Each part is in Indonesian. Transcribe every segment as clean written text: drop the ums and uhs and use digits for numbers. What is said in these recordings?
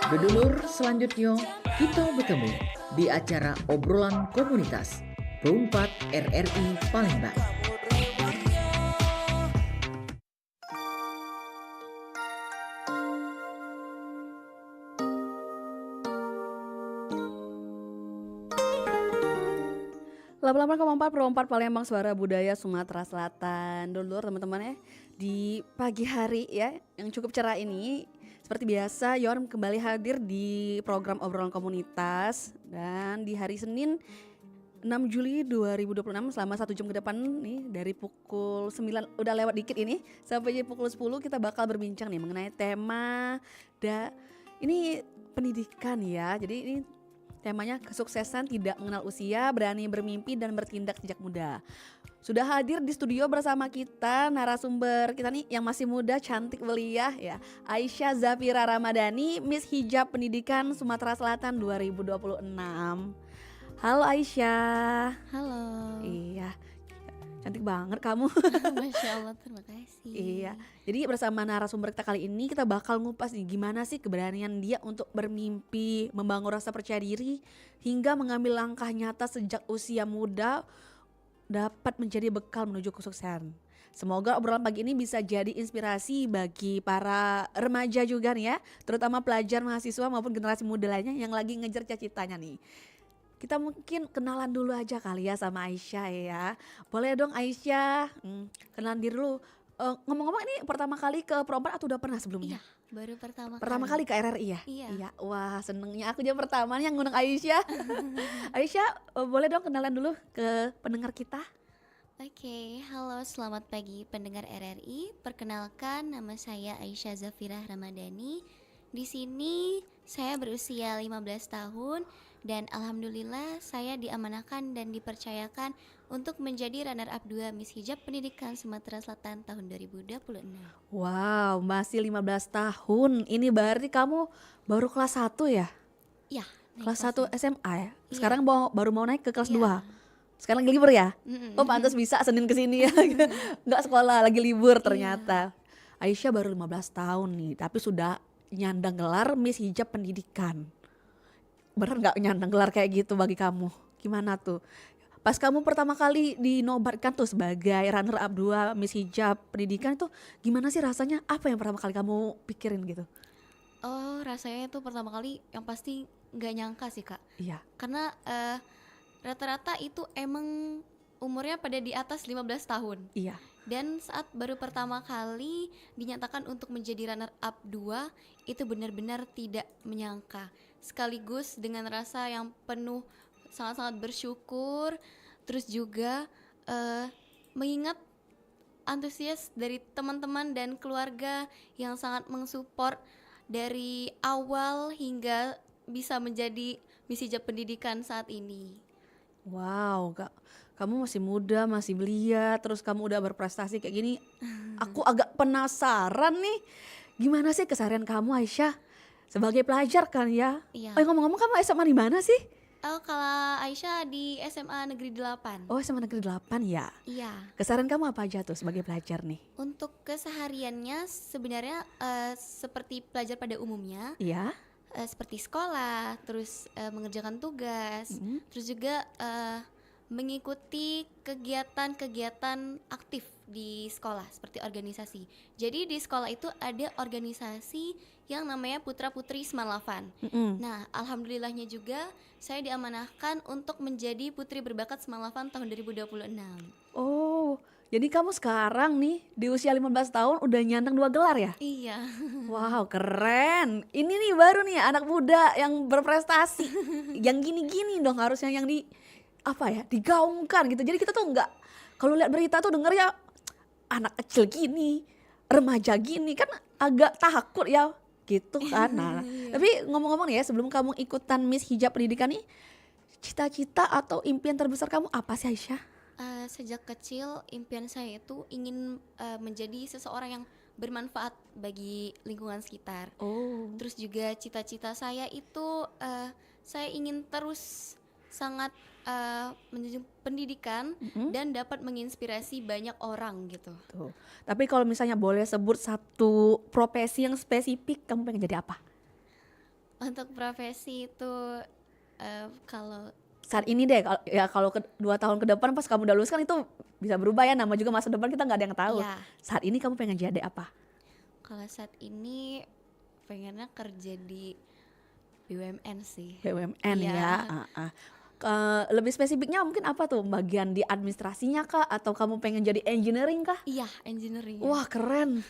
Dulur selanjutnya kita bertemu di acara obrolan komunitas Pro 4 RRI Palembang. Lama-lama Komang 4 Pro 4 Palembang Suara Budaya Sumatera Selatan. Dulur teman-teman ya, di pagi hari ya yang cukup cerah ini seperti biasa Yorm kembali hadir di program obrolan komunitas. Dan di hari Senin 6 Juli 2026 selama 1 jam ke depan nih dari pukul 9 udah lewat dikit ini sampai pukul 10 kita bakal berbincang nih mengenai tema ini pendidikan ya. Jadi ini temanya kesuksesan tidak mengenal usia, berani bermimpi dan bertindak sejak muda. Sudah hadir di studio bersama kita narasumber kita nih yang masih muda, cantik, belia ya. Aisyah Zafira Ramadhani, Miss Hijab Pendidikan Sumatera Selatan 2026. Halo Aisyah. Halo. Iya. Cantik banget kamu. Masya Allah, terima kasih. Iya. Jadi bersama narasumber kita kali ini kita bakal ngupas nih gimana sih keberanian dia untuk bermimpi, membangun rasa percaya diri hingga mengambil langkah nyata sejak usia muda dapat menjadi bekal menuju kesuksesan. Semoga obrolan pagi ini bisa jadi inspirasi bagi para remaja juga nih ya, terutama pelajar, mahasiswa maupun generasi muda lainnya yang lagi ngejar cita-citanya nih. Kita mungkin kenalan dulu aja kali ya sama Aisyah ya. Boleh dong Aisyah, kenalan diri dulu. Ngomong-ngomong ini pertama kali ke Pro 4 atau udah pernah sebelumnya? Iya, baru pertama Kali ke RRI ya? Iya. Wah senengnya aku jadi pertama nih yang ngundang Aisyah. Aisyah boleh dong kenalan dulu ke pendengar kita? Oke, halo selamat pagi pendengar RRI. Perkenalkan nama saya Aisyah Zafira Ramadhani. Di sini saya berusia 15 tahun dan alhamdulillah saya diamanahkan dan dipercayakan untuk menjadi runner up 2 Miss Hijab Pendidikan Sumatera Selatan tahun 2026. Wow masih 15 tahun, ini berarti kamu baru kelas 1 ya? Iya, Kelas 1 SMA ya? Iya. Sekarang baru mau naik ke kelas 2? Iya. Sekarang lagi libur ya? Mm-mm. Oh pantas bisa Senin kesini ya. Nggak sekolah, lagi libur ternyata. Iya. Aisyah baru 15 tahun nih, tapi sudah nyandang gelar Miss Hijab Pendidikan. Bener nggak nyandang gelar kayak gitu bagi kamu? Gimana tuh? Pas kamu pertama kali dinobatkan tuh sebagai runner up 2 Miss Hijab Pendidikan itu gimana sih rasanya? Apa yang pertama kali kamu pikirin gitu? Oh, rasanya itu pertama kali yang pasti nggak nyangka sih Kak. Iya. Karena rata-rata itu emang umurnya pada di atas 15 tahun. Iya. Dan saat baru pertama kali dinyatakan untuk menjadi runner up 2, itu benar-benar tidak menyangka. Sekaligus dengan rasa yang penuh sangat-sangat bersyukur, terus juga mengingat antusias dari teman-teman dan keluarga yang sangat mensupport dari awal hingga bisa menjadi Miss Hijab Pendidikan saat ini. Wow, kamu masih muda, masih belia, terus kamu udah berprestasi kayak gini. Aku agak penasaran nih, gimana sih keseharian kamu Aisyah sebagai pelajar kan ya? Iya. Ngomong-ngomong kamu SMA di mana sih? Kalau Aisyah di SMA Negeri 8. Oh SMA Negeri 8 ya? Iya. Keseharian kamu apa aja tuh sebagai pelajar nih? Untuk kesehariannya sebenarnya seperti pelajar pada umumnya. Iya. Seperti sekolah, terus mengerjakan tugas, terus juga mengikuti kegiatan-kegiatan aktif di sekolah seperti organisasi. Jadi di sekolah itu ada organisasi yang namanya Putra Putri Semanlafan. Nah, alhamdulillahnya juga saya diamanahkan untuk menjadi putri berbakat Semanlafan tahun 2026. Oh, jadi kamu sekarang nih di usia 15 tahun udah nyandang 2 gelar ya? Iya. Wow, keren. Ini nih baru nih anak muda yang berprestasi. Yang gini-gini dong harusnya yang digaungkan gitu. Jadi kita tuh nggak, kalau lihat berita tuh denger ya anak kecil gini, remaja gini kan agak takut ya gitu kan. Nah, tapi ngomong-ngomong nih ya, sebelum kamu ikutan Miss Hijab Pendidikan nih, cita-cita atau impian terbesar kamu apa sih Aisyah? Sejak kecil impian saya itu ingin menjadi seseorang yang bermanfaat bagi lingkungan sekitar. Oh. Terus juga cita-cita saya itu saya ingin terus sangat menjunjung pendidikan dan dapat menginspirasi banyak orang gitu. Tuh. Tapi kalau misalnya boleh sebut satu profesi yang spesifik, kamu pengen jadi apa? Untuk profesi itu kalau Saat ini deh, kalau 2 tahun ke depan pas kamu udah lulus kan itu bisa berubah ya, nama juga masa depan kita nggak ada yang tahu. ya, Saat ini kamu pengen jadi apa? kalau saat ini pengennya kerja di BUMN sih. BUMN Iya. ya. Lebih spesifiknya mungkin apa tuh? Bagian di administrasinya kah? Atau kamu pengen jadi engineering kah? Iya, engineering. Wah keren.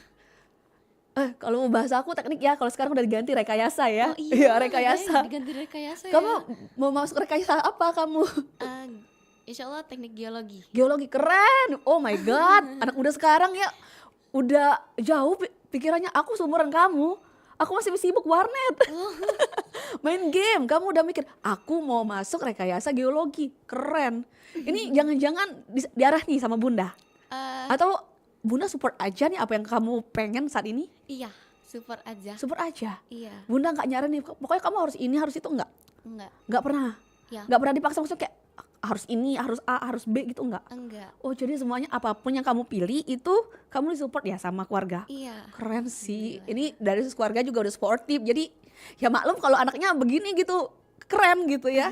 Kalau mau bahasa aku teknik ya, kalau sekarang udah diganti rekayasa ya. Oh iya, Rekayasa. diganti rekayasa Kamu ya. mau masuk rekayasa apa kamu? Insya Allah teknik geologi. Geologi keren. Oh my god, anak muda sekarang ya udah jauh pikirannya. Aku seumuran kamu. Aku masih sibuk warnet. Main game. Kamu udah mikir, aku mau masuk rekayasa geologi. Keren. Ini jangan-jangan diarah nih sama Bunda. Atau Bunda support aja nih apa yang kamu pengen saat ini? Iya, support aja. Support aja. Iya, Bunda nggak nyaranin, pokoknya kamu harus ini, harus itu, enggak. nggak pernah. Ya, Nggak pernah dipaksa maksudnya kayak harus ini, harus A, harus B gitu nggak? enggak. Oh jadi semuanya apapun yang kamu pilih itu kamu disupport ya sama keluarga. Iya. Keren sih. Ini dari keluarga juga udah sportif. Jadi ya maklum kalau anaknya begini gitu keren gitu ya.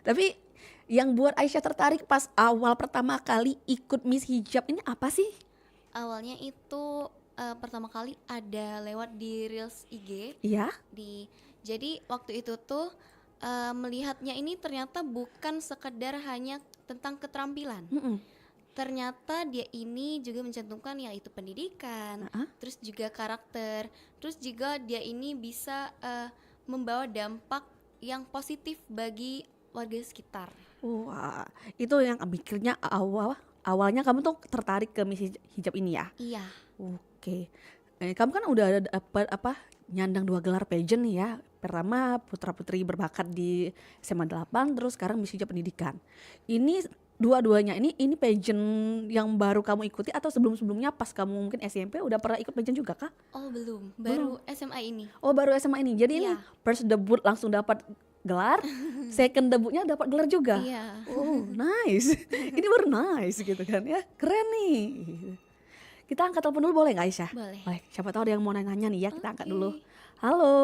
Tapi yang buat Aisyah tertarik pas awal pertama kali ikut Miss Hijab ini apa sih? Awalnya itu pertama kali ada lewat di Reels IG Iya. jadi waktu itu tuh melihatnya ini ternyata bukan sekedar hanya tentang keterampilan. Ternyata dia ini juga mencantumkan yaitu pendidikan, terus juga karakter, terus juga dia ini bisa membawa dampak yang positif bagi warga sekitar. Wah, itu yang mikirnya awalnya kamu tuh tertarik ke Miss Hijab ini ya? Iya. Oke. Kamu kan udah ada dapat nyandang 2 gelar pageant nih ya. Pertama putra-putri berbakat di SMA 8, terus sekarang Miss Hijab Pendidikan. Ini dua-duanya ini pageant yang baru kamu ikuti atau sebelum-sebelumnya pas kamu mungkin SMP udah pernah ikut pageant juga kah? Oh belum, baru SMA ini. Oh baru SMA ini. Jadi ini Iya. first debut langsung dapat gelar, second debutnya dapat gelar juga. Iya. Oh nice. Ini baru nice gitu kan ya. Keren nih. Kita angkat telepon dulu boleh nggak Aisyah? Boleh. Baik, siapa tahu ada yang mau nanya nih ya, kita angkat Oke. dulu. Halo.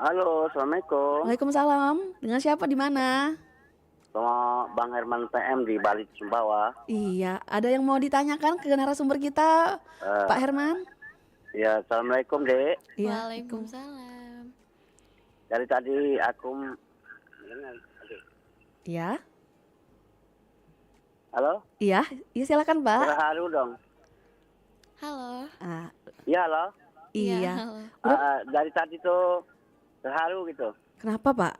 Halo, Assalamualaikum. Waalaikumsalam. Dengan siapa di mana? Sama Bang Herman PM di Bali Sumbawa. Iya, ada yang mau ditanyakan ke narasumber kita, Pak Herman? Ya, Assalamualaikum, Dek. Iya. Waalaikumsalam. Dari tadi aku... Iya. Halo? Iya, silakan Pak. Terharu dong. Halo. Iya, halo? Iya. Halo. Dari tadi tuh terharu gitu. Kenapa Pak?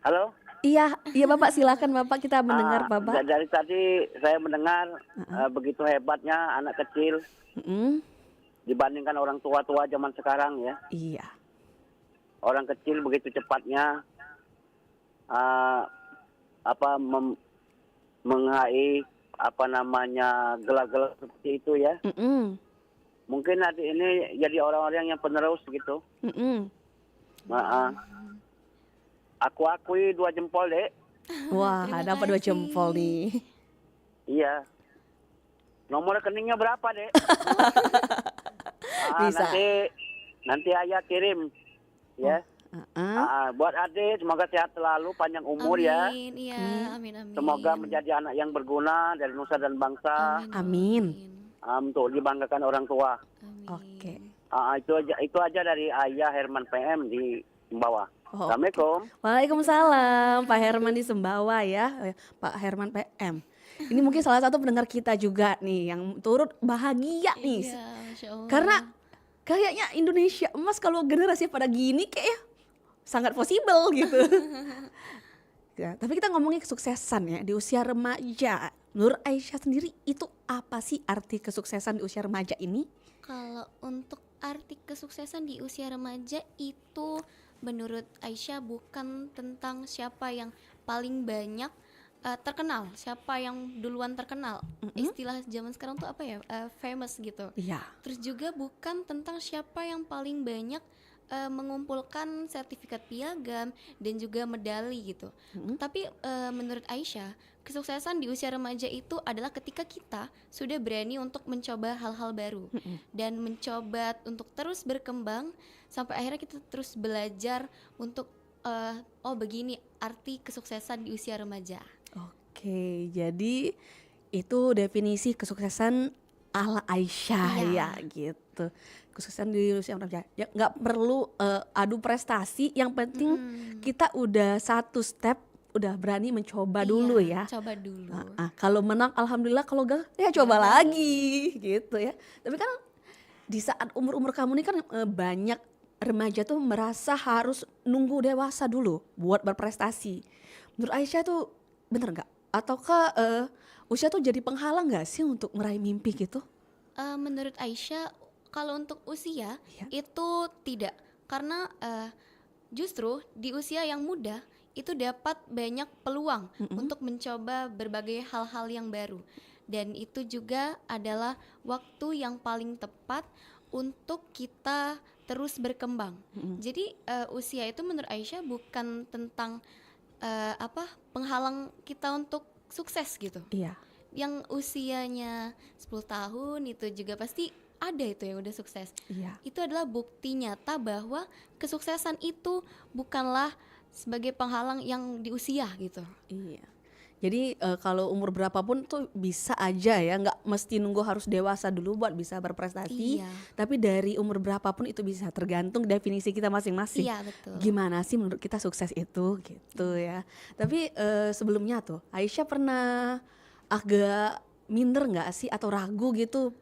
Halo? Iya Bapak silakan Bapak, kita mendengar Bapak. Dari tadi saya mendengar begitu hebatnya anak kecil dibandingkan orang tua-tua zaman sekarang ya. Iya. Orang kecil begitu cepatnya menghai gelar-gelar seperti itu ya. Mungkin nanti ini jadi orang-orang yang penerus gitu. Aku akui 2 jempol, Dek. Wah, Terima dapat 2 kasih. jempol nih. Iya. Nomor rekeningnya berapa, Dek? Bisa. Nanti ayah kirim ya. Buat adik semoga sehat selalu, panjang umur ya. Amin. Iya, amin. Semoga menjadi anak yang berguna dari nusa dan bangsa. Amin. Untuk dibanggakan orang tua. Amin. Oke. Itu aja dari ayah Herman PM di bawah. Oh, Assalamualaikum. Waalaikumsalam, Pak Herman di Sembawa ya, Pak Herman PM. Ini mungkin salah satu pendengar kita juga nih yang turut bahagia nih. Iya, Masya Allah. Karena kayaknya Indonesia emas kalau generasi pada gini kayaknya sangat possible gitu. Ya, tapi kita ngomongin kesuksesan ya di usia remaja. Menurut Aisyah sendiri itu apa sih arti kesuksesan di usia remaja ini? Kalau untuk arti kesuksesan di usia remaja itu menurut Aisyah bukan tentang siapa yang paling banyak terkenal, siapa yang duluan terkenal. Istilah zaman sekarang tuh apa ya, famous gitu. Iya. Terus juga bukan tentang siapa yang paling banyak mengumpulkan sertifikat piagam dan juga medali gitu. Tapi menurut Aisyah, kesuksesan di usia remaja itu adalah ketika kita sudah berani untuk mencoba hal-hal baru dan mencoba untuk terus berkembang sampai akhirnya kita terus belajar untuk oh begini arti kesuksesan di usia remaja. Oke, jadi itu definisi kesuksesan ala Aisyah ya gitu. Kesuksesan di usia remaja. Ya nggak perlu adu prestasi, yang penting kita udah satu step, udah berani mencoba dulu ya. Coba dulu. Kalau menang alhamdulillah, kalau enggak ya coba lagi gitu ya. Tapi kan di saat umur-umur kamu ini kan banyak remaja tuh merasa harus nunggu dewasa dulu buat berprestasi. Menurut Aisyah tuh bener nggak? Ataukah usia tuh jadi penghalang nggak sih untuk meraih mimpi gitu? Menurut Aisyah, kalau untuk usia Iya. itu tidak, karena justru di usia yang muda itu dapat banyak peluang untuk mencoba berbagai hal-hal yang baru, dan itu juga adalah waktu yang paling tepat untuk kita terus berkembang. Jadi usia itu menurut Aisyah bukan tentang penghalang kita untuk sukses gitu. Iya. Yang usianya 10 tahun itu juga pasti ada itu yang udah sukses. Iya. Itu adalah bukti nyata bahwa kesuksesan itu bukanlah sebagai penghalang yang di usia gitu. Iya. Jadi kalau umur berapapun tuh bisa aja ya, nggak mesti nunggu harus dewasa dulu buat bisa berprestasi. Iya. Tapi dari umur berapapun itu bisa, tergantung definisi kita masing-masing. Iya, betul. Gimana sih menurut kita sukses itu gitu ya. Tapi sebelumnya tuh Aisyah pernah agak minder nggak sih atau ragu gitu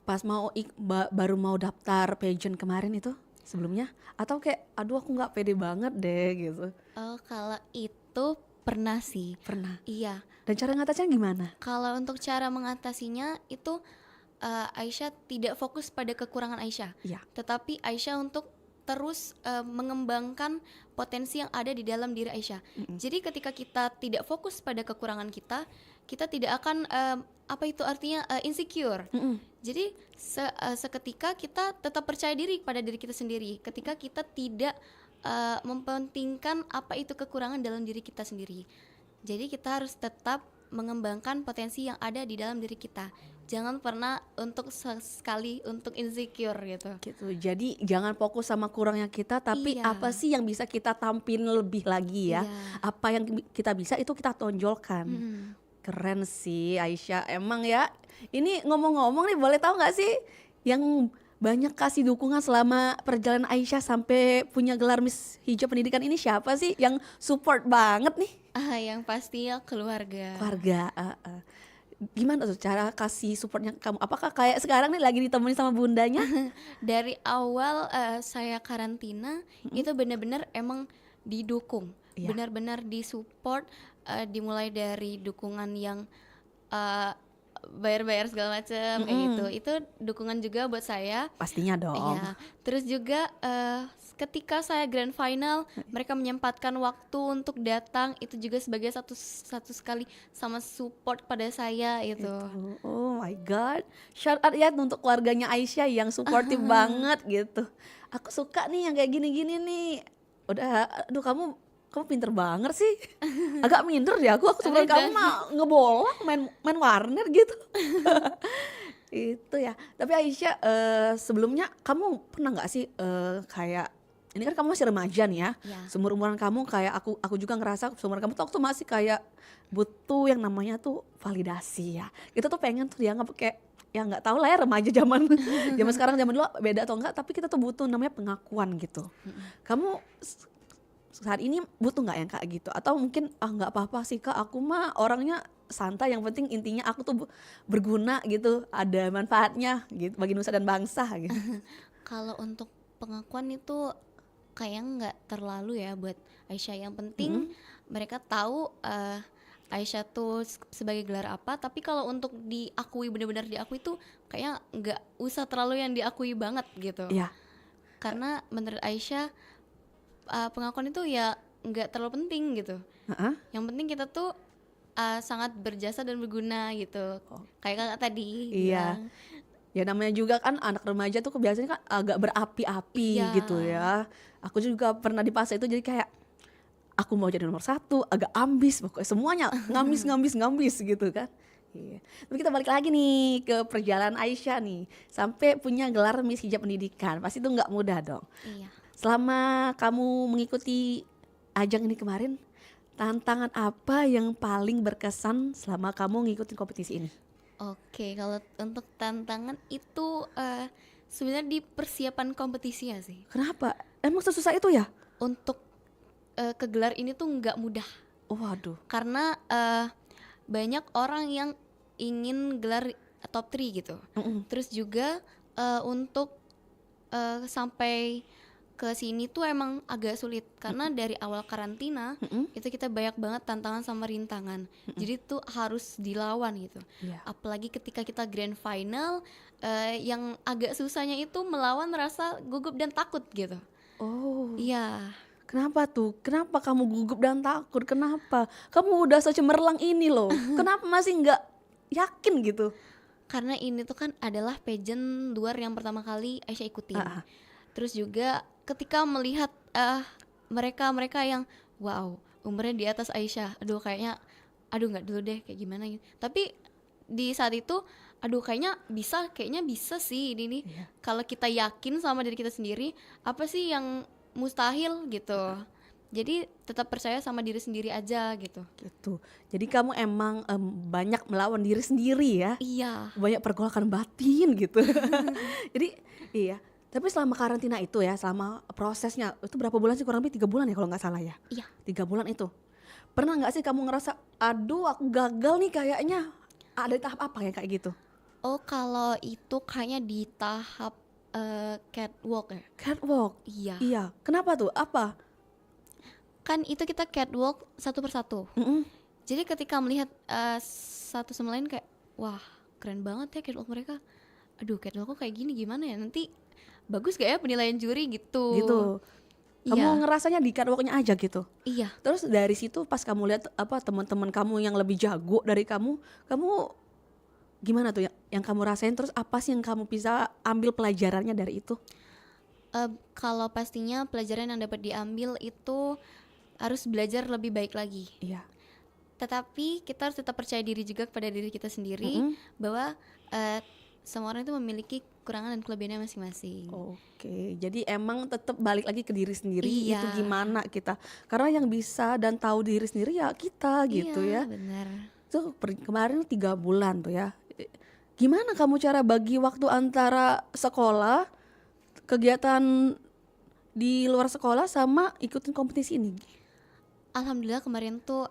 pas baru mau daftar pageant kemarin itu sebelumnya? Atau kayak aduh aku nggak pede banget deh gitu? Oh, kalau itu pernah sih. Pernah. Iya. Dan cara ngatasinya gimana? Kalau untuk cara mengatasinya itu Aisyah tidak fokus pada kekurangan Aisyah, Iya. tetapi Aisyah untuk terus mengembangkan potensi yang ada di dalam diri Aisyah. Jadi ketika kita tidak fokus pada kekurangan kita, kita tidak akan apa itu artinya insecure. Jadi seketika kita tetap percaya diri pada diri kita sendiri. Ketika kita tidak mempentingkan apa itu kekurangan dalam diri kita sendiri. Jadi kita harus tetap mengembangkan potensi yang ada di dalam diri kita. Jangan pernah untuk sekali untuk insecure gitu. Gitu. Jadi jangan fokus sama kurangnya kita, tapi Iya. apa sih yang bisa kita tampilin lebih lagi ya? Iya. Apa yang kita bisa itu kita tonjolkan. Keren sih Aisyah, emang ya. Ini ngomong-ngomong nih, boleh tahu nggak sih yang banyak kasih dukungan selama perjalanan Aisyah sampai punya gelar Miss Hijab Pendidikan ini siapa sih yang support banget nih? Yang pastinya keluarga. Keluarga. Gimana tuh cara kasih supportnya kamu? Apakah kayak sekarang nih lagi ditemenin sama bundanya? Dari awal saya karantina itu benar-benar emang didukung, Iya. benar-benar disupport, dimulai dari dukungan yang bayar-bayar segala macam kayak gitu. Itu dukungan juga buat saya. Pastinya dong. Iya. Terus juga ketika saya grand final, mereka menyempatkan waktu untuk datang, itu juga sebagai satu sekali sama support pada saya itu. Oh my god, shout out ya untuk keluarganya Aisyah yang suportif banget gitu. Aku suka nih yang kayak gini-gini nih. Udah, aduh kamu pinter banget sih. Agak minder deh aku sebenarnya, kamu mah ngebola main warnet gitu. Itu ya. Tapi Aisyah sebelumnya kamu pernah nggak sih kayak ini kan kamu masih remaja nih ya. Ya. Seumur-umuran kamu kayak aku juga ngerasa seumuran kamu tuh waktu masih kayak butuh yang namanya tuh validasi ya. Kita tuh pengen tuh dianggap kayak ya nggak tahu lah ya remaja zaman sekarang zaman dulu beda atau enggak, tapi kita tuh butuh namanya pengakuan gitu. Kamu saat ini butuh nggak yang kayak gitu, atau mungkin nggak apa-apa sih Kak, aku mah orangnya santai, yang penting intinya aku tuh berguna gitu, ada manfaatnya gitu bagi nusa dan bangsa gitu. Kalau untuk pengakuan itu kayak nggak terlalu ya buat Aisyah. Yang penting mereka tahu Aisyah tuh sebagai gelar apa. Tapi kalau untuk diakui, benar-benar diakui tuh kayaknya nggak usah terlalu yang diakui banget gitu. Iya. Karena menurut Aisyah pengakuan itu ya nggak terlalu penting gitu. Yang penting kita tuh sangat berjasa dan berguna gitu. Kayak kakak tadi Iya. bilang. Ya namanya juga kan anak remaja tuh biasanya kan agak berapi-api Iya. gitu ya. Aku juga pernah di fase itu, jadi kayak aku mau jadi nomor satu, agak ambis, pokoknya semuanya ngambis gitu kan. Iya. Tapi kita balik lagi nih ke perjalanan Aisyah nih, sampai punya gelar Miss Hijab Pendidikan, pasti itu nggak mudah dong. Iya. Selama kamu mengikuti ajang ini kemarin, tantangan apa yang paling berkesan selama kamu ngikutin kompetisi ini? Oke, kalau untuk tantangan itu sebenarnya di persiapan kompetisinya sih. Kenapa? Emang sesusah itu ya? Untuk ke gelar ini tuh nggak mudah Waduh. karena banyak orang yang ingin gelar top 3 gitu. Terus juga untuk sampai ke sini tuh emang agak sulit karena dari awal karantina itu kita banyak banget tantangan sama rintangan. Jadi tuh harus dilawan gitu. Iya. Apalagi ketika kita grand final yang agak susahnya itu melawan rasa gugup dan takut gitu. Oh. Iya. Kenapa tuh? Kenapa kamu gugup dan takut? Kenapa? Kamu udah secemerlang ini loh. Kenapa masih nggak yakin gitu? Karena ini tuh kan adalah pageant luar yang pertama kali Aisyah ikutin. Terus juga ketika melihat mereka yang wow, umurnya di atas Aisyah. Aduh kayaknya nggak dulu deh kayak gimana gitu. Tapi di saat itu aduh kayaknya bisa sih ini nih. Iya. Kalau kita yakin sama diri kita sendiri, apa sih yang mustahil gitu. Jadi tetap percaya sama diri sendiri aja gitu. Gitu. Jadi kamu emang banyak melawan diri sendiri ya. Iya. Banyak pergolakan batin gitu. Jadi iya. Tapi selama karantina itu ya, selama prosesnya itu berapa bulan sih? Kurang lebih 3 bulan ya kalau nggak salah ya. Iya. 3 bulan itu. Pernah nggak sih kamu ngerasa, aduh aku gagal nih kayaknya? Ada di tahap apa ya kayak gitu? Oh kalau itu kayaknya di tahap catwalk ya. Catwalk. Iya. Iya. Kenapa tuh? Apa? Kan itu kita catwalk satu persatu. Jadi ketika melihat satu sama lain kayak wah keren banget ya catwalk mereka. Aduh catwalk kok kayak gini gimana ya, nanti bagus gak ya penilaian juri gitu. Gitu. Kamu Iya. ngerasanya di catwalknya aja gitu. Iya. Terus dari situ pas kamu lihat apa teman-teman kamu yang lebih jago dari kamu gimana tuh yang kamu rasain, terus apa sih yang kamu bisa ambil pelajarannya dari itu? Kalau pastinya pelajaran yang dapat diambil itu harus belajar lebih baik lagi. Iya. Tetapi kita harus tetap percaya diri juga kepada diri kita sendiri bahwa semua orang itu memiliki kekurangan dan kelebihannya masing-masing. Oke, jadi emang tetap balik lagi ke diri sendiri. Iya. Itu gimana kita, karena yang bisa dan tahu diri sendiri ya kita gitu Iya, ya. benar. Tuh kemarin 3 bulan tuh ya, gimana kamu cara bagi waktu antara sekolah, kegiatan di luar sekolah sama ikutin kompetisi ini? Alhamdulillah kemarin tuh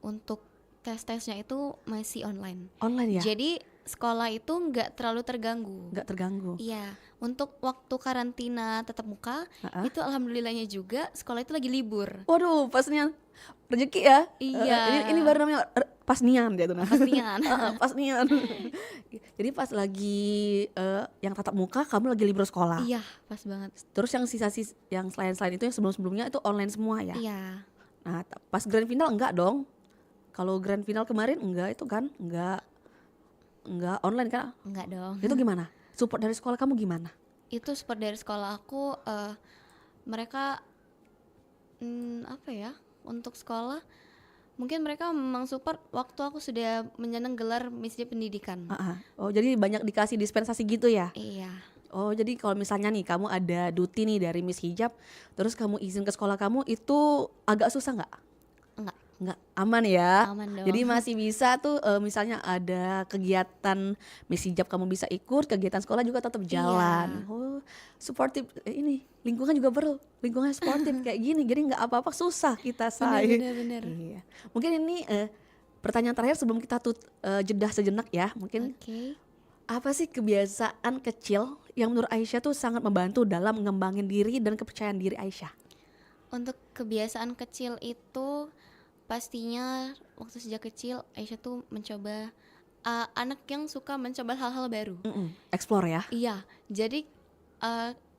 untuk tes-tesnya itu masih online. Online ya? Jadi sekolah itu nggak terlalu terganggu. Nggak terganggu. Iya, untuk waktu karantina tatap muka itu alhamdulillahnya juga sekolah itu lagi libur. Waduh, pasnya rezeki ya. Iya. Ini baru namanya pasnian dia tuh. Pastinya. Pasnian. Jadi pas lagi yang tatap muka kamu lagi libur sekolah. Iya, pas banget. Terus yang yang selain itu yang sebelum-sebelumnya itu online semua ya. Iya. Nah, pas grand final enggak dong. Kalau grand final kemarin enggak itu kan, enggak online kan? Enggak dong. Itu gimana? Support dari sekolah kamu gimana? Itu support dari sekolah aku mereka apa ya? Untuk sekolah mungkin mereka memang support waktu aku sudah menyandang gelar Miss Hijab Pendidikan. Oh, jadi banyak dikasih dispensasi gitu ya? Iya. Oh, jadi kalau misalnya nih kamu ada duty nih dari Miss Hijab, terus kamu izin ke sekolah kamu, itu agak susah nggak? Nggak, aman ya? Aman dong. Jadi masih bisa tuh misalnya ada kegiatan Miss Hijab kamu bisa ikut, kegiatan sekolah juga tetap jalan. Iya. Oh, supportive ini lingkungan juga perlu, lingkungan sportif kayak gini. Jadi nggak apa-apa susah kita say. Benar. Iya. Mungkin ini pertanyaan terakhir sebelum kita jeda sejenak ya. Mungkin Oke. apa sih kebiasaan kecil yang menurut Aisyah tuh sangat membantu dalam mengembangin diri dan kepercayaan diri Aisyah? Untuk kebiasaan kecil itu pastinya waktu sejak kecil Aisyah tuh mencoba anak yang suka mencoba hal-hal baru. Explore ya. Iya, jadi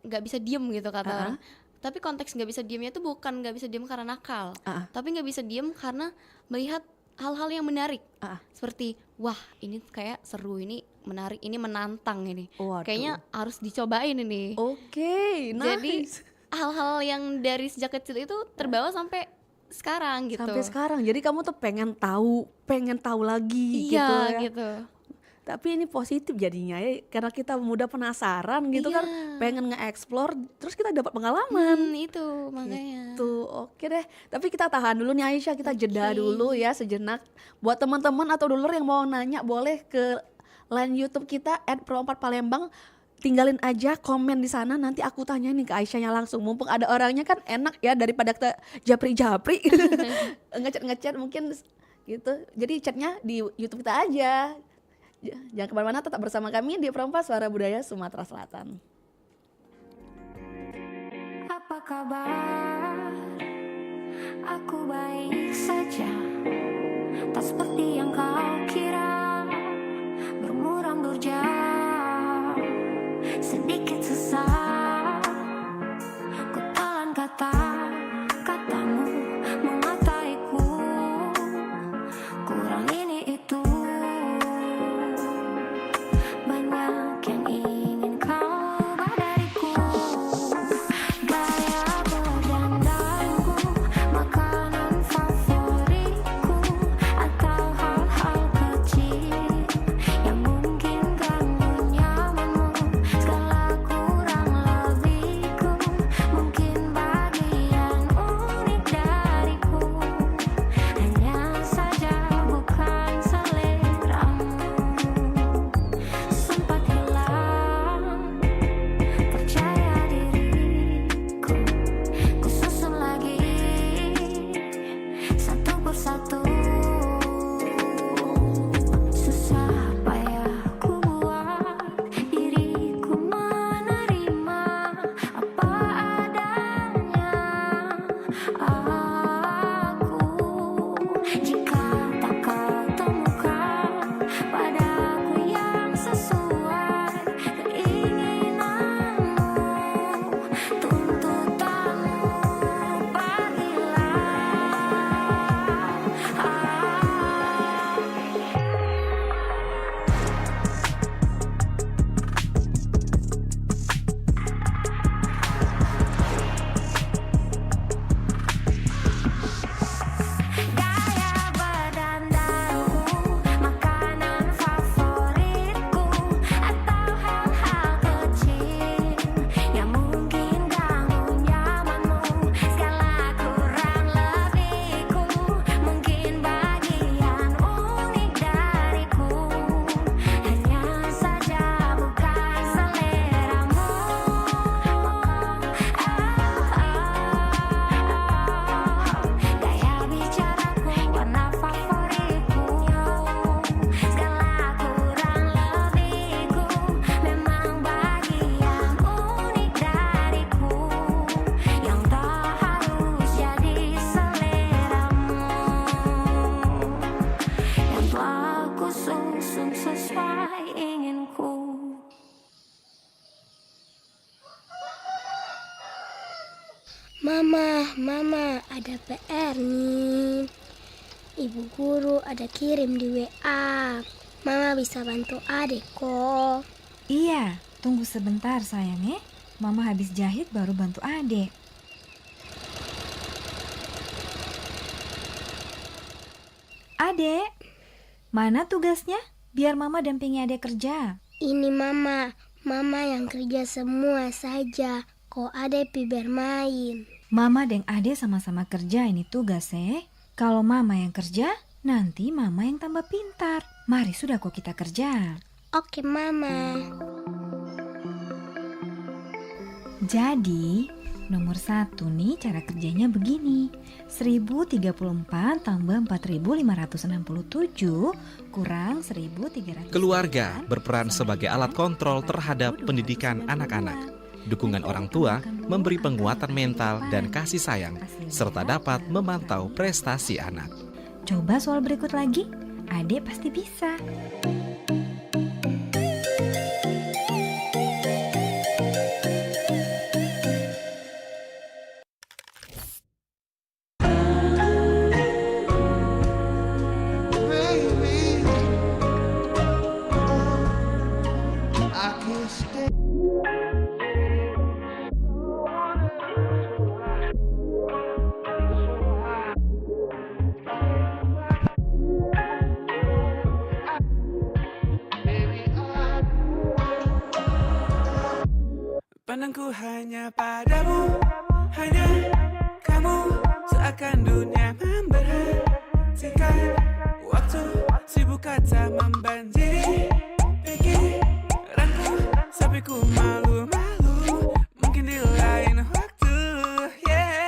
nggak bisa diem gitu kata orang. Tapi konteks nggak bisa diemnya itu bukan nggak bisa diem karena nakal, tapi nggak bisa diem karena melihat hal-hal yang menarik. Seperti wah ini kayak seru, ini menarik, ini menantang ini. Waduh. Kayaknya harus dicobain ini. Oke, Jadi nice. hal-hal yang dari sejak kecil itu terbawa sampai sekarang gitu. Sampai sekarang. Jadi kamu tuh pengen tahu lagi gitu Iya ya. gitu. Tapi ini positif jadinya ya, karena kita mudah penasaran gitu kan, Iya. pengen nge-explore, terus kita dapat pengalaman. Itu makanya. Tuh, oke deh. Tapi kita tahan dulu nih Aisyah, kita jeda dulu ya sejenak. Buat teman-teman atau dulur yang mau nanya, boleh ke line YouTube kita @pro4palembang. Tinggalin aja komen di sana, nanti aku tanya nih ke Aisyahnya langsung. Mumpung ada orangnya kan enak ya, daripada kita japri-japri ngechat mungkin gitu. Jadi chatnya di YouTube kita aja. Jangan kemana-mana, tetap bersama kami di Pro4 Suara Budaya Sumatera Selatan. Apa kabar? Aku baik saja, tak seperti yang kau kira. Bermuram durja, sedikit sesat. Ku telan kata-katamu mengataiku, kurang ini itu. Banyak yang ingin kau ubah dariku, gaya berdandanku, makanan favoritku, atau hal-hal kecil yang mungkin ganggu nyamanmu. Segala kurang lebihku, mungkin bagian unik dariku. Hanya saja bukan seleramu. Sempat hilang percaya diriku, ku susun lagi satu persatu. Susah payah ku buat diriku menerima apa adanya aku. Jika tak kau temukan padaku yang sesuai keinginanmu, tuntutanmu, pergilah. Gaya berdandanku, makanan favoritku, atau hal-hal kecil yang mungkin ganggu nyamanmu. Segala kurang lebihku, mungkin bagian unik dariku. Hanya saja bukan seleramu. Gaya bicaraku, warna favoritku, segala kurang lebihku, memang bagian unik dariku, yang tak harus jadi seleramu, yang telah ku susun sesuai inginku. Mama, ada PR nih. Ibu guru ada kirim di WA. Mama bisa bantu adik kok. Iya, tunggu sebentar sayang ya. Mama habis jahit baru bantu adek. Adek, mana tugasnya? Biar mama dampingi adek kerja. Ini mama yang kerja semua saja. Kok adek pi bermain. Mama dan adek sama-sama kerja ini tugas Kalau mama yang kerja, nanti mama yang tambah pintar. Mari sudah kok kita kerja. Oke mama. Jadi, nomor 1 nih cara kerjanya begini. 1034 tambah 4567 kurang 1300. Keluarga berperan sebagai alat kontrol terhadap pendidikan anak-anak. Dukungan orang tua memberi penguatan mental dan kasih sayang, serta dapat memantau prestasi anak. Coba soal berikut lagi, adek pasti bisa. Pandangku hanya padamu, hanya kamu. Seakan dunia memberhentikan waktu, sibuk kata membanjiri pikiranku, sampai ku malu-malu, mungkin di lain waktu. Yeah.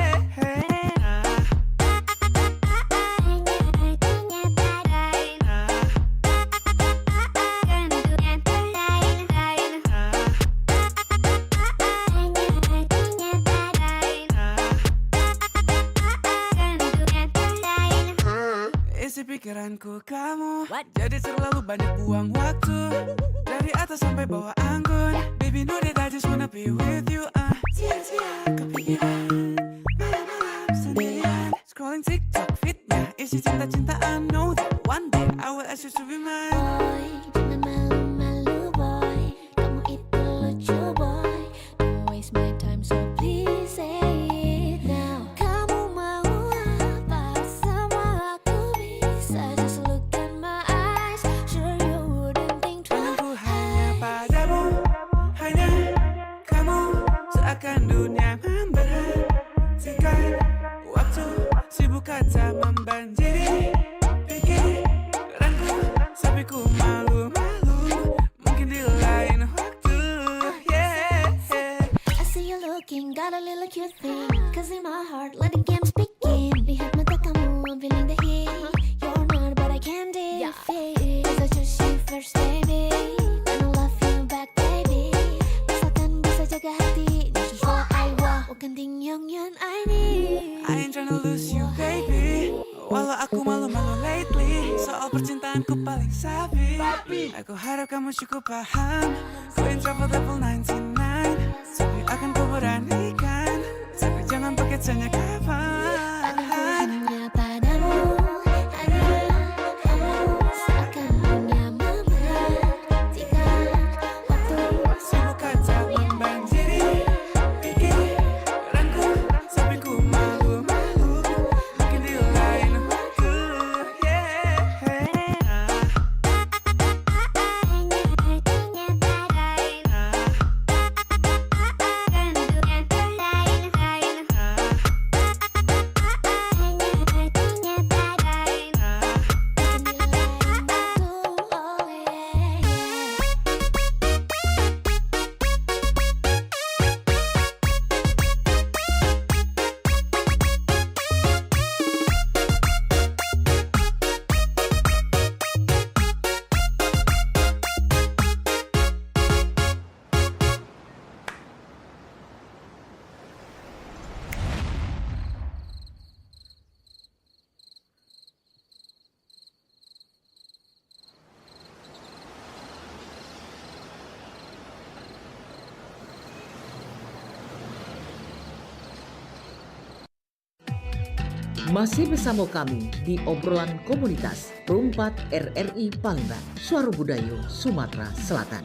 Isi pikiranku kamu, jadi terlalu banyak buang waktu. Dari atas sampai bawah anggun, baby know that I just wanna be with you. Sia-sia kepikiran, malam-malam sendirian, scrolling TikTok fitnya isi cinta-cintaan. Know that one day I will ask you to be mine. Boy, jangan malu-malu boy, kamu itu lucu boy. Don't waste my time so please say it now. Kamu mau apa sama aku bisa, just look in my eyes. Sure you wouldn't think twice. Pandangku hanya padamu, hanya kamu. Seakan dunia memberhentikan waktu, sibuk kata membanjiri pikiranku, sampai ku malu-malu, mungkin di lain waktu. Yeah. I see you looking, got a little cute thing. Cause in my heart, let the games begin. Lihat mata kamu, I'm feeling the heat. You're not, but I can't defeat. Cause I chose you first, baby. And I love you back, baby. Asalkan bisa jaga hati. This is what I want. Bukan ting yang I need. I ain't tryna lose you, baby. Walau aku malu-malu lately, soal percintaanku paling sabi. Aku harap kamu cukup paham. Ku in trouble level 99, tapi akan ku beranikan. Tapi jangan pakai tanya kapan. Hanya padamu, hanya kamu. Seakan dunia memberhentikan waktu. Sibuk kata membanjiri pikiranku, sampai ku malu-malu, mungkin di lain waktu. Yeah. Masih bersama kami di obrolan komunitas Perumpat RRI Palembang, Suara Budaya Sumatera Selatan.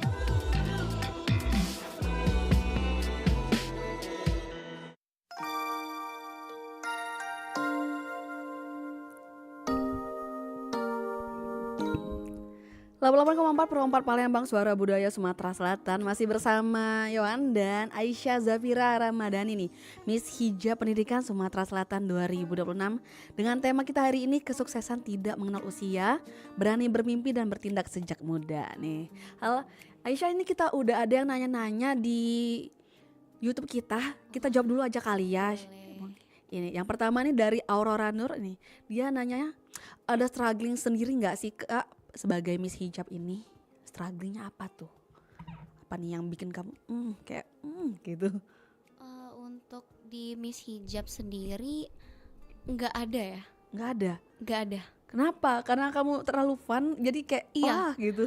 Perempat Palembang, Suara Budaya Sumatera Selatan. Masih bersama Yohan dan Aisyah Zafira Ramadhani nih, Miss Hijab Pendidikan Sumatera Selatan 2026. Dengan tema kita hari ini, kesuksesan tidak mengenal usia, berani bermimpi dan bertindak sejak muda nih. Halo Aisyah, ini kita udah ada yang nanya-nanya di YouTube kita jawab dulu aja kali ya. Ini yang pertama nih dari Aurora Nur nih, dia nanya ada struggling sendiri nggak sih Kak sebagai Miss Hijab ini? Strugglingnya apa tuh? Apa nih yang bikin kamu gitu? Untuk di Miss Hijab sendiri nggak ada ya? Nggak ada. Kenapa? Karena kamu terlalu fun, jadi kayak gitu.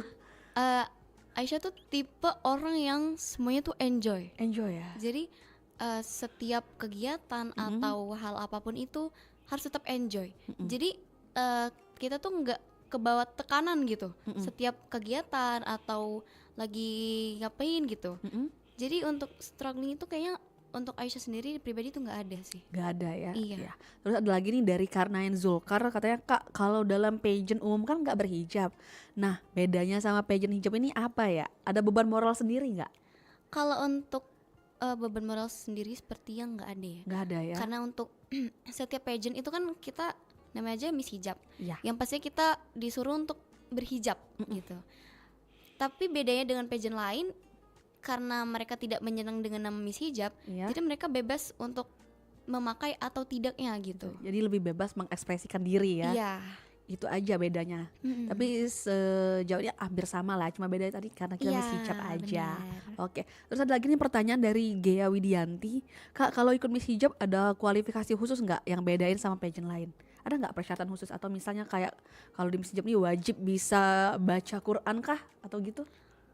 Aisyah tuh tipe orang yang semuanya tuh enjoy ya. Jadi setiap kegiatan atau hal apapun itu harus tetap enjoy. Jadi kita tuh nggak kebawa tekanan gitu setiap kegiatan atau lagi ngapain gitu. Jadi untuk struggling itu kayaknya untuk Aisyah sendiri pribadi tuh nggak ada sih. Nggak ada ya. Iya. Terus ada lagi nih dari Karnain Zulkar, katanya Kak kalau dalam pageant umum kan nggak berhijab. Nah bedanya sama pageant hijab ini apa ya? Ada beban moral sendiri nggak? Kalau untuk beban moral sendiri seperti yang nggak ada ya. Nggak ada ya. Karena untuk setiap pageant itu kan kita namanya aja Miss Hijab. Iya. Yang pasti kita disuruh untuk berhijab gitu. Tapi bedanya dengan pageant lain, karena mereka tidak menyenang dengan nama Miss Hijab, Iya. jadi mereka bebas untuk memakai atau tidaknya gitu. Jadi lebih bebas mengekspresikan diri ya. Iya. Itu aja bedanya. Tapi sejauh ini hampir sama lah, cuma bedanya tadi karena kita Iya, Miss Hijab aja. benar. Oke, terus ada lagi nih pertanyaan dari Gea Widianti. Kak, kalau ikut Miss Hijab ada kualifikasi khusus nggak yang bedain sama pageant lain? Ada nggak persyaratan khusus atau misalnya kayak kalau di Miss Hijab nih wajib bisa baca Quran kah atau gitu?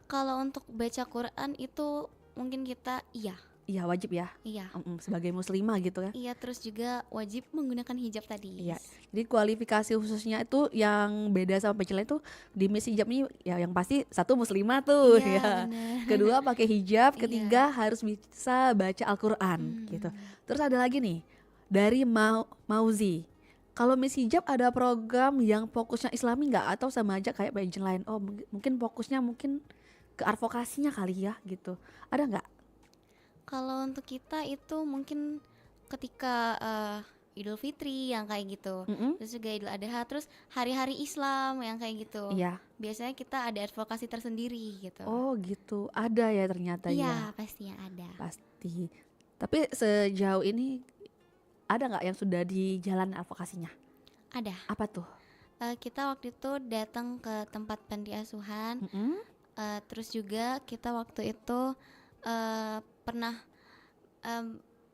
Kalau untuk baca Quran itu mungkin kita iya. Iya wajib ya. Iya. Sebagai muslimah gitu ya. Iya, terus juga wajib menggunakan hijab tadi. Iya. Jadi kualifikasi khususnya itu yang beda sama pageant lain tuh di Miss Hijab nih ya yang pasti satu muslimah tuh Iya, ya. bener. Kedua pakai hijab, Iya. ketiga harus bisa baca Al-Qur'an gitu. Terus ada lagi nih dari Mauzi. Kalau Miss Hijab ada program yang fokusnya Islami nggak atau sama aja kayak pageant lain? Oh mungkin fokusnya mungkin ke advokasinya kali ya gitu. Ada nggak? Kalau untuk kita itu mungkin ketika Idul Fitri yang kayak gitu, terus juga Idul Adha, terus hari-hari Islam yang kayak gitu. Iya. Biasanya kita ada advokasi tersendiri gitu. Oh gitu. Ada ya ternyata ya. Iya, pastinya ada. Pasti. Tapi sejauh ini ada nggak yang sudah di jalan advokasinya? Ada. Apa tuh? Kita waktu itu datang ke tempat panti asuhan. Terus juga kita waktu itu pernah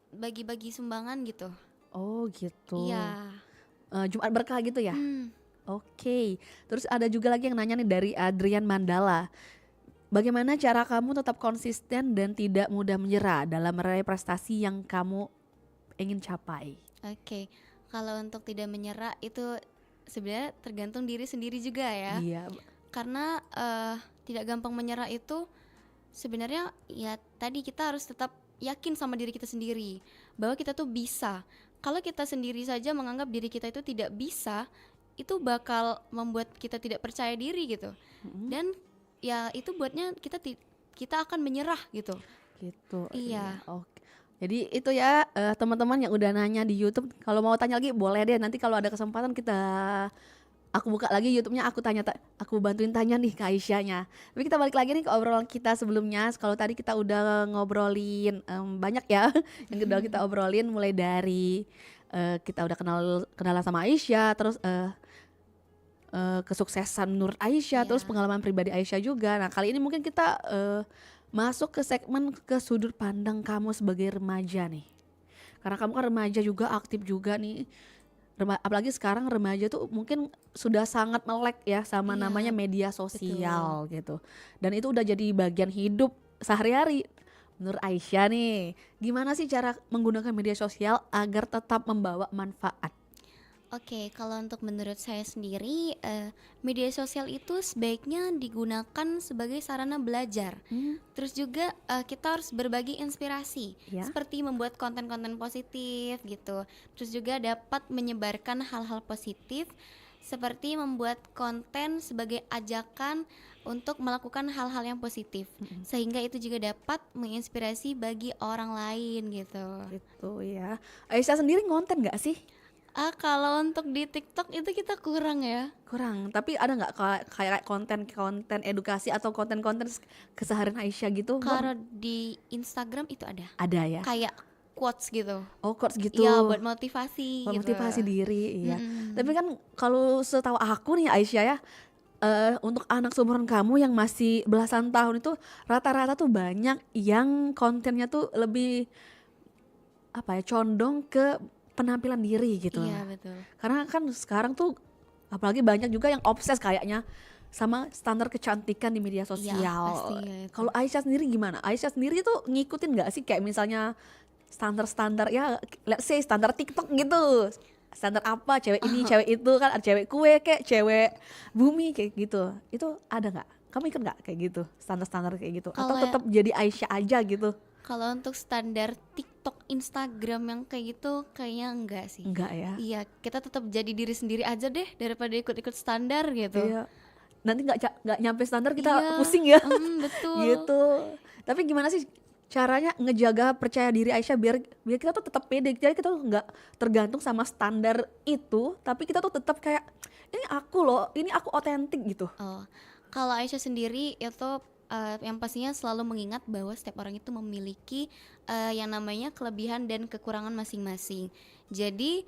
bagi-bagi sumbangan gitu. Oh gitu. Iya. Jumat berkah gitu ya? Oke. Terus ada juga lagi yang nanya nih dari Adrian Mandala. Bagaimana cara kamu tetap konsisten dan tidak mudah menyerah dalam meraih prestasi yang kamu ingin capai? Oke. Kalau untuk tidak menyerah itu sebenarnya tergantung diri sendiri juga ya. Iya. Karena tidak gampang menyerah itu sebenarnya ya tadi kita harus tetap yakin sama diri kita sendiri bahwa kita tuh bisa. Kalau kita sendiri saja menganggap diri kita itu tidak bisa, itu bakal membuat kita tidak percaya diri gitu. Dan ya itu buatnya kita akan menyerah gitu. Gitu. Iya. Oke. Jadi itu ya teman-teman yang udah nanya di YouTube, kalau mau tanya lagi boleh deh, nanti kalau ada kesempatan aku buka lagi YouTube-nya, aku bantuin tanya nih ke Aisyahnya. Tapi kita balik lagi nih ke obrolan kita sebelumnya. Kalau tadi kita udah ngobrolin banyak ya yang udah kita obrolin, mulai dari kita udah kenalan sama Aisyah, terus kesuksesan menurut Aisyah, terus pengalaman pribadi Aisyah juga. Nah kali ini mungkin kita masuk ke segmen ke sudut pandang kamu sebagai remaja nih. Karena kamu kan remaja juga, aktif juga nih. Apalagi sekarang remaja tuh mungkin sudah sangat melek ya sama namanya media sosial gitu. Dan itu udah jadi bagian hidup sehari-hari. Menurut Aisyah nih, gimana sih cara menggunakan media sosial agar tetap membawa manfaat? Oke, kalau untuk menurut saya sendiri, media sosial itu sebaiknya digunakan sebagai sarana belajar. Terus juga kita harus berbagi inspirasi, seperti membuat konten-konten positif gitu. Terus juga dapat menyebarkan hal-hal positif, seperti membuat konten sebagai ajakan untuk melakukan hal-hal yang positif, sehingga itu juga dapat menginspirasi bagi orang lain gitu. Gitu ya. Aisyah sendiri ngonten nggak sih? Kalau untuk di TikTok itu kita kurang ya. Kurang, tapi ada nggak kayak konten edukasi atau konten-konten keseharian Aisyah gitu? Kalau di Instagram itu ada. Ada ya? Kayak quotes gitu. Oh quotes gitu. Iya, buat motivasi gitu. Motivasi diri, iya. Tapi kan kalau setahu aku nih Aisyah ya, untuk anak seumuran kamu yang masih belasan tahun itu rata-rata tuh banyak yang kontennya tuh lebih condong ke penampilan diri gitu. Iya betul. Karena kan sekarang tuh apalagi banyak juga yang obses kayaknya sama standar kecantikan di media sosial. Iya, kalau Aisyah sendiri gimana? Aisyah sendiri tuh ngikutin nggak sih kayak misalnya standar-standar ya, let's say standar TikTok gitu. Standar apa cewek ini, cewek itu kan, ada cewek kue kayak cewek bumi kayak gitu. Itu ada nggak? Kamu ikut nggak kayak gitu? Standar-standar kayak gitu? Atau tetap jadi Aisyah aja gitu? Kalau untuk standar TikTok, Instagram yang kayak gitu kayaknya enggak sih. Enggak ya? Iya, kita tetap jadi diri sendiri aja deh daripada ikut-ikut standar gitu. Iya. Nanti nggak nyampe standar kita pusing ya. Betul. Gitu. Tapi gimana sih caranya ngejaga percaya diri Aisyah biar biar kita tuh tetap pede. Jadi kita tuh nggak tergantung sama standar itu, tapi kita tuh tetap kayak ini aku loh, ini aku otentik gitu. Oh, kalau Aisyah sendiri itu yang pastinya selalu mengingat bahwa setiap orang itu memiliki yang namanya kelebihan dan kekurangan masing-masing. Jadi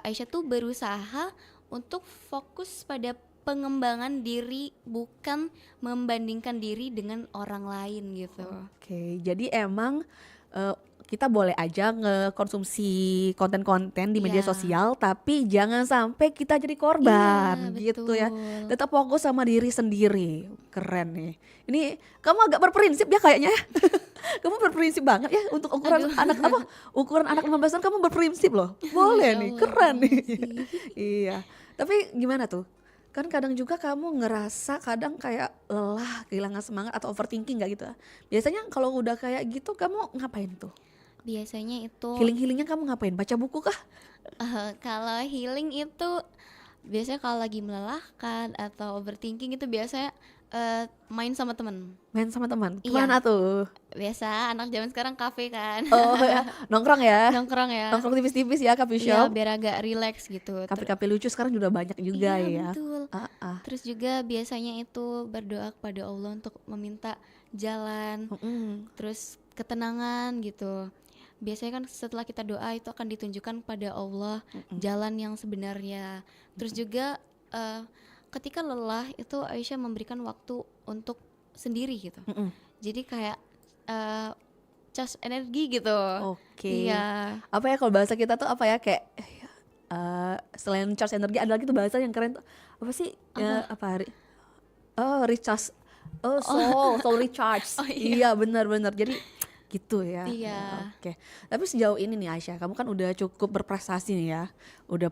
Aisyah tuh berusaha untuk fokus pada pengembangan diri, bukan membandingkan diri dengan orang lain gitu. Oke, jadi emang kita boleh aja ngekonsumsi konten-konten di media Iya. sosial, tapi jangan sampai kita jadi korban Iya, gitu ya. betul. Tetap fokus sama diri sendiri. Keren nih. Ini kamu agak berprinsip ya kayaknya ya. Kamu berprinsip banget ya untuk ukuran anak apa? Ukuran anak 15 tahun kamu berprinsip loh. Boleh Masya nih, Allah, keren nih. makasih. Iya. Tapi gimana tuh? Kan kadang juga kamu ngerasa kadang kayak lelah, kehilangan semangat atau overthinking gak gitu? Biasanya kalau udah kayak gitu kamu ngapain tuh? Biasanya itu Healing-healingnya kamu ngapain? Baca buku kah? kalau healing itu biasanya kalau lagi melelahkan atau overthinking itu biasanya main sama temen. Main sama teman? Iya. Kemana tuh? Biasa anak zaman sekarang kafe kan. Oh ya, nongkrong ya? Nongkrong ya. Nongkrong tipis-tipis ya, coffee Iya, shop? biar agak relax gitu. Kafe-kafe lucu sekarang juga banyak juga Iya, ya. betul. Ah. Terus juga biasanya itu berdoa kepada Allah untuk meminta jalan, terus ketenangan gitu. Biasanya kan setelah kita doa itu akan ditunjukkan pada Allah jalan yang sebenarnya. Terus juga ketika lelah itu Aisyah memberikan waktu untuk sendiri gitu. Jadi kayak charge energi gitu. Oke. Iya. Apa ya kalau bahasa kita tuh apa ya kayak selain charge energi ada lagi tuh bahasa yang keren tuh apa sih? Ya, apa recharge. Soul recharge. Oh, iya benar-benar. Jadi gitu ya. Iya. Ya, oke. Tapi sejauh ini nih Aisyah, kamu kan udah cukup berprestasi nih ya. Udah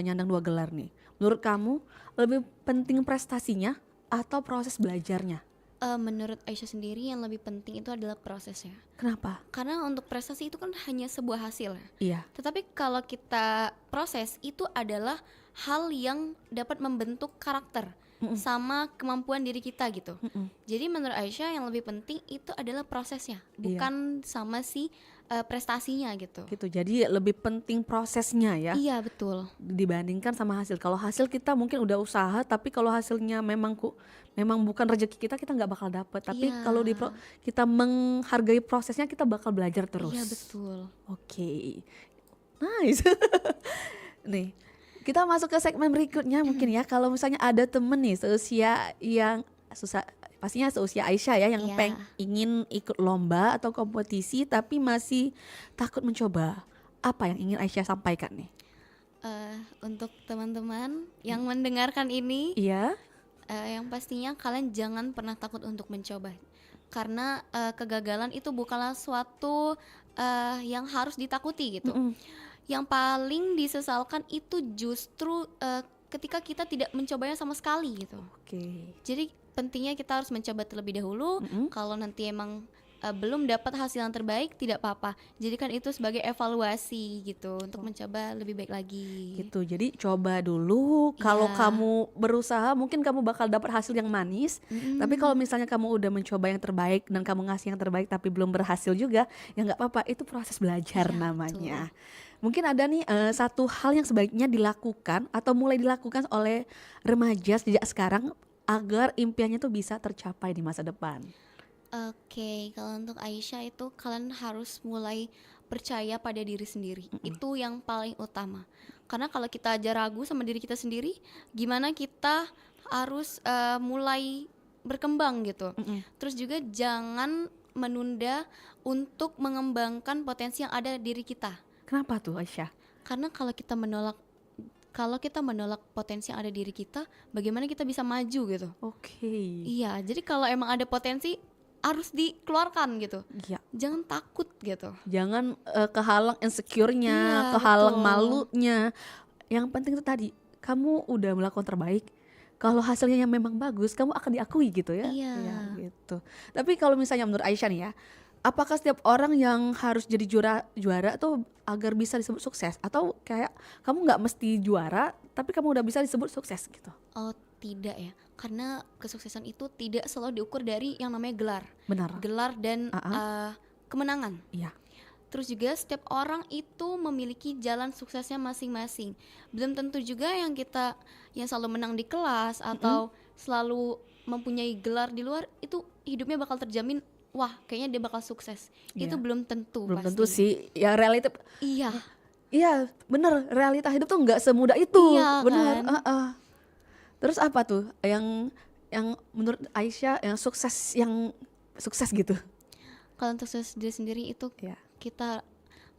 nyandang 2 gelar nih. Menurut kamu lebih penting prestasinya atau proses belajarnya? Menurut Aisyah sendiri yang lebih penting itu adalah prosesnya. Kenapa? Karena untuk prestasi itu kan hanya sebuah hasil ya. Iya. Tetapi kalau kita proses itu adalah hal yang dapat membentuk karakter sama kemampuan diri kita gitu. Jadi menurut Aisyah yang lebih penting itu adalah prosesnya, bukan sama si prestasinya gitu. Gitu. Jadi lebih penting prosesnya ya. Iya betul. Dibandingkan sama hasil. Kalau hasil kita mungkin udah usaha, tapi kalau hasilnya memang bukan rezeki kita nggak bakal dapet. Tapi Iya. kalau kita menghargai prosesnya, kita bakal belajar terus. Iya betul. Oke, nice. Nih, kita masuk ke segmen berikutnya mungkin ya. Kalau misalnya ada temen nih seusia yang pastinya seusia Aisyah ya yang Iya. ingin ikut lomba atau kompetisi tapi masih takut mencoba. Apa yang ingin Aisyah sampaikan nih? Untuk teman-teman yang mendengarkan ini, Iya. yang pastinya kalian jangan pernah takut untuk mencoba. Karena kegagalan itu bukanlah suatu yang harus ditakuti gitu. Yang paling disesalkan itu justru ketika kita tidak mencobanya sama sekali gitu. Oke. Jadi pentingnya kita harus mencoba terlebih dahulu. Kalau nanti emang belum dapat hasil yang terbaik, tidak apa-apa. Jadikan itu sebagai evaluasi gitu untuk mencoba lebih baik lagi. Gitu. Jadi coba dulu. Kalau Iya. kamu berusaha, mungkin kamu bakal dapat hasil yang manis. Tapi kalau misalnya kamu udah mencoba yang terbaik dan kamu ngasih yang terbaik tapi belum berhasil juga, ya nggak apa-apa. Itu proses belajar Iya, namanya. Mungkin ada nih satu hal yang sebaiknya dilakukan atau mulai dilakukan oleh remaja sejak sekarang agar impiannya tuh bisa tercapai di masa depan. Oke, kalau untuk Aisyah itu kalian harus mulai percaya pada diri sendiri. Itu yang paling utama. Karena kalau kita aja ragu sama diri kita sendiri, gimana kita harus mulai berkembang gitu. Terus juga jangan menunda untuk mengembangkan potensi yang ada di diri kita. Kenapa tuh Aisyah? Karena kalau kita menolak potensi yang ada di diri kita, bagaimana kita bisa maju gitu. Oke. Iya, jadi kalau emang ada potensi harus dikeluarkan gitu. Iya. Jangan takut gitu. Jangan kehalang insecure-nya, Iya, kehalang betul. malunya. Yang penting itu tadi, kamu udah melakukan terbaik. Kalau hasilnya yang memang bagus, kamu akan diakui gitu ya. Iya. Ya, gitu. Tapi kalau misalnya menurut Aisyah nih ya, apakah setiap orang yang harus jadi juara tuh agar bisa disebut sukses? Atau kayak kamu nggak mesti juara, tapi kamu udah bisa disebut sukses gitu? Oh, tidak ya, karena kesuksesan itu tidak selalu diukur dari yang namanya gelar. Benar. Gelar dan kemenangan. Iya. Terus juga setiap orang itu memiliki jalan suksesnya masing-masing. Belum tentu juga yang selalu menang di kelas atau selalu mempunyai gelar di luar itu hidupnya bakal terjamin. Wah, kayaknya dia bakal sukses. Iya. Itu belum tentu. Belum pasti. tentu sih. Ya realita. Iya. Iya, bener. Realita hidup tuh nggak semudah itu. Iya, bener. kan? Terus apa tuh yang menurut Aisyah yang sukses gitu? Kalau untuk sukses diri sendiri itu Ya. kita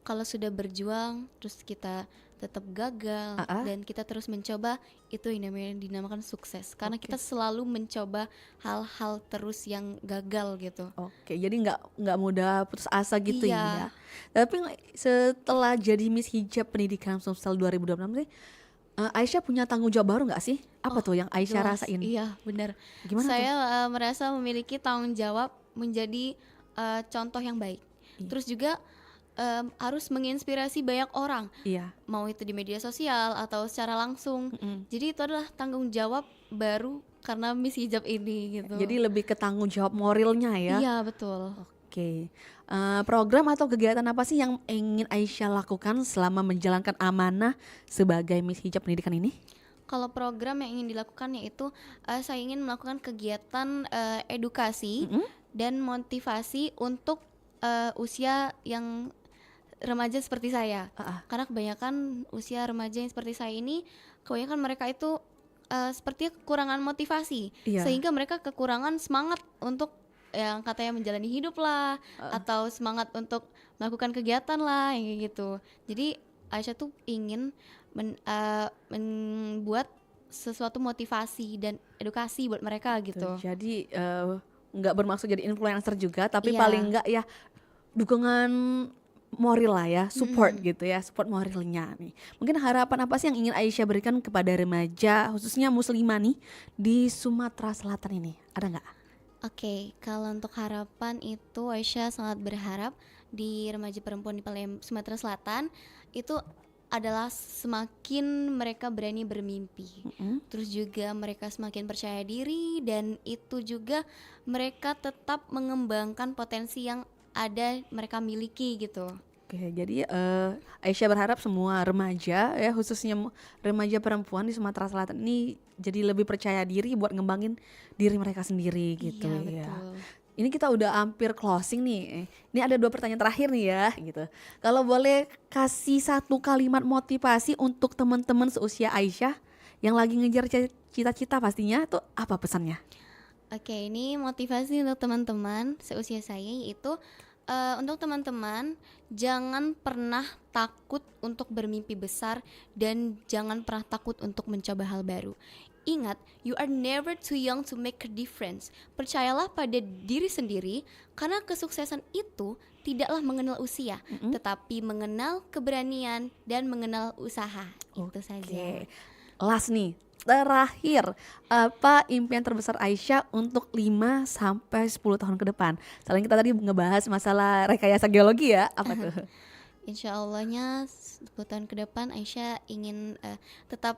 kalau sudah berjuang terus kita tetap gagal dan kita terus mencoba, itu yang namanya dinamakan sukses karena kita selalu mencoba hal-hal terus yang gagal gitu. Oke, jadi nggak mudah putus asa gitu Iya. ya. Tapi setelah jadi Miss Hijab Pendidikan Sumsel 2026 sih, Aisyah punya tanggung jawab baru nggak sih? Apa tuh yang Aisyah Jelas, rasain? Iya, benar. Gimana Saya merasa memiliki tanggung jawab menjadi contoh yang baik. Terus juga harus menginspirasi banyak orang. Iya. Mau itu di media sosial atau secara langsung. Jadi itu adalah tanggung jawab baru karena Miss Hijab ini gitu. Jadi lebih ke tanggung jawab moralnya ya. Iya, betul. Oke. Program atau kegiatan apa sih yang ingin Aisyah lakukan selama menjalankan amanah sebagai Miss Hijab Pendidikan ini? Kalau program yang ingin dilakukan yaitu saya ingin melakukan kegiatan edukasi dan motivasi untuk usia yang remaja seperti saya. Karena kebanyakan usia remaja yang seperti saya ini, kebanyakan mereka itu sepertinya kekurangan motivasi, sehingga mereka kekurangan semangat untuk yang katanya menjalani hidup lah, atau semangat untuk melakukan kegiatan lah, yang kayak gitu. Jadi Aisyah tuh ingin membuat sesuatu motivasi dan edukasi buat mereka gitu. Jadi nggak bermaksud jadi influencer juga, tapi Iya. paling nggak ya dukungan moral lah ya, support gitu ya, support moralnya nih. Mungkin harapan apa sih yang ingin Aisyah berikan kepada remaja khususnya muslimah nih di Sumatera Selatan ini? Ada nggak? Oke, kalau untuk harapan itu Aisyah sangat berharap di remaja perempuan di Sumatera Selatan itu adalah semakin mereka berani bermimpi, terus juga mereka semakin percaya diri, dan itu juga mereka tetap mengembangkan potensi yang ada mereka miliki gitu. Oke, jadi Aisyah berharap semua remaja ya, khususnya remaja perempuan di Sumatera Selatan ini jadi lebih percaya diri buat ngembangin diri mereka sendiri gitu Iya, ya. betul. Ini kita udah hampir closing nih. Ini ada 2 pertanyaan terakhir nih ya gitu. Kalau boleh kasih 1 kalimat motivasi untuk teman-teman seusia Aisyah yang lagi ngejar cita-cita pastinya, tuh apa pesannya? Oke, ini motivasi untuk teman-teman seusia saya, yaitu untuk teman-teman jangan pernah takut untuk bermimpi besar dan jangan pernah takut untuk mencoba hal baru. Ingat, you are never too young to make a difference. Percayalah pada diri sendiri karena kesuksesan itu tidaklah mengenal usia, tetapi mengenal keberanian dan mengenal usaha. Itu saja. Last nih, terakhir, apa impian terbesar Aisyah untuk 5 sampai 10 tahun ke depan? Selain kita tadi ngebahas masalah rekayasa geologi ya, apa tuh? Insya Allahnya 10 tahun ke depan Aisyah ingin tetap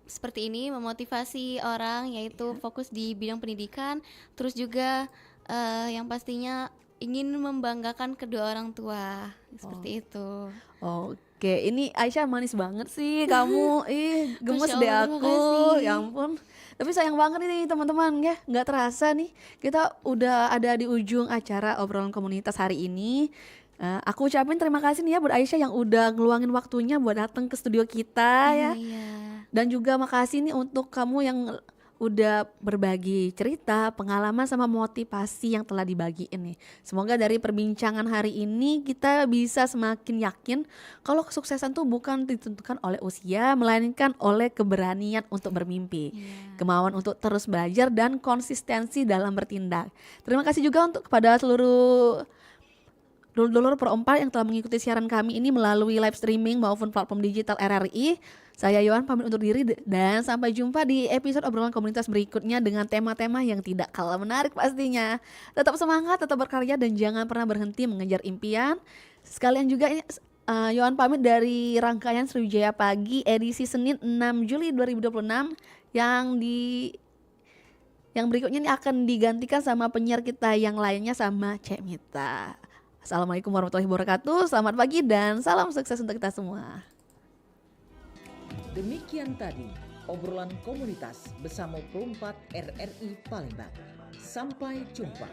seperti ini, memotivasi orang, yaitu fokus di bidang pendidikan, terus juga yang pastinya ingin membanggakan kedua orang tua, seperti itu. Oke, ini Aisyah manis banget sih kamu. Gemes Masya deh Allah, aku. terima kasih. Ya ampun. Tapi sayang banget nih teman-teman ya, nggak terasa nih kita udah ada di ujung acara obrolan komunitas hari ini. Aku ucapin terima kasih nih ya buat Aisyah yang udah ngeluangin waktunya buat datang ke studio kita ya. Dan juga makasih nih untuk kamu yang udah berbagi cerita, pengalaman sama motivasi yang telah dibagiin nih. Semoga dari perbincangan hari ini kita bisa semakin yakin kalau kesuksesan tuh bukan ditentukan oleh usia, melainkan oleh keberanian untuk bermimpi, kemauan untuk terus belajar dan konsistensi dalam bertindak. Terima kasih juga untuk kepada seluruh dulur-dulur Pro 4 yang telah mengikuti siaran kami ini melalui live streaming maupun platform digital RRI. Saya Yohan pamit undur diri dan sampai jumpa di episode obrolan komunitas berikutnya dengan tema-tema yang tidak kalah menarik pastinya. Tetap semangat, tetap berkarya dan jangan pernah berhenti mengejar impian. Sekalian juga ini Yohan pamit dari rangkaian Sriwijaya Pagi edisi Senin 6 Juli 2026 Yang berikutnya ini akan digantikan sama penyiar kita yang lainnya sama Cek Mita. Assalamualaikum warahmatullahi wabarakatuh. Selamat pagi dan salam sukses untuk kita semua. Demikian tadi obrolan komunitas bersama Perumpat RRI Palembang. Sampai jumpa.